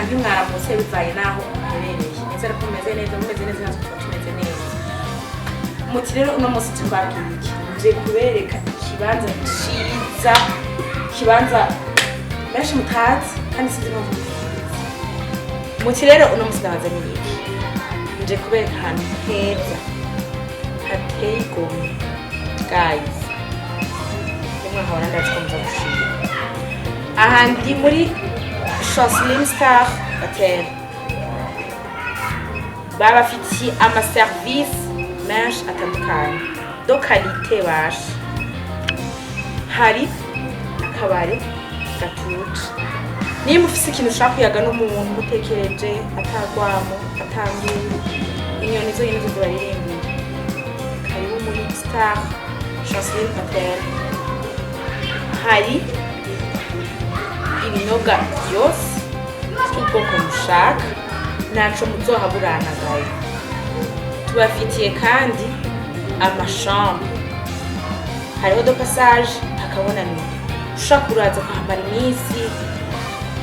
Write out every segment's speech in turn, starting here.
canke mwaramutse bivaye naho muherereye nizera ko mumeze neza natwe tumeze neza muti rero uno munsi twabwiye iki nje kubereka ikibanza ciza kibanza benshi mutazi kandi sinzi no muti rero uno munsi ndabazaniye iki nje kubereka ahantu heza hateye igomwe guys mwahora ndazikomeza gushira aha ndi muri Chanceline Star Hotel babafitiye amaservice menshi atandukanye do qualité basha hari akabare gatuje niba ufise ikintu ushaka kuyaga n'umuntu mutekereje atagwamo atanguru inyoni zo nyine zuraririmbira karibu muri Star Chanceline Hotel hari ibinyobwa byose by'ubwoko mushaka ntaco muzohaburana gayo tubafitiye kandi amachambre hariho do passage hakabona ni ushaka kuraza kuhamara iminsi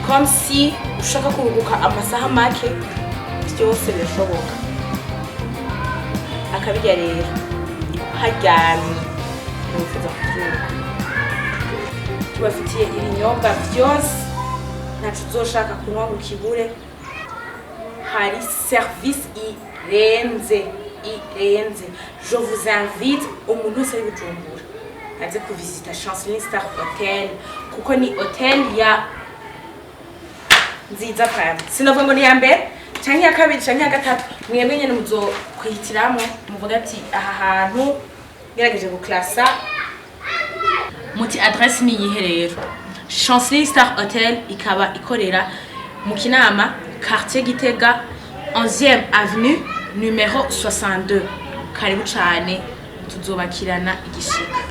comme si ushaka kuruhuka amasaha make byose birashoboka akabirya rero haryamye nifuza kubyuka tubafitiye ibinyobwa byose ntaco uzoshaka kunywa ngo kibure hari service irenze je vous invite umuntu wese ari Bujumbura aze kuvisita Chanceline Star Hotel kuko ni hotel ya nziza kandi sinavuga ngo ni ya mbere canke ya kabiri canke ya gatatu mwebwe nyene muzokwihitiramo muvuga ati aha hantu gerageje guklasa muti adresse ni yihe rero Chanceline Star Hotel ikaba ikorera mu Kinama quartier Gitega 11e avenue numero 62 karibu cyane tuzobakirana igishika.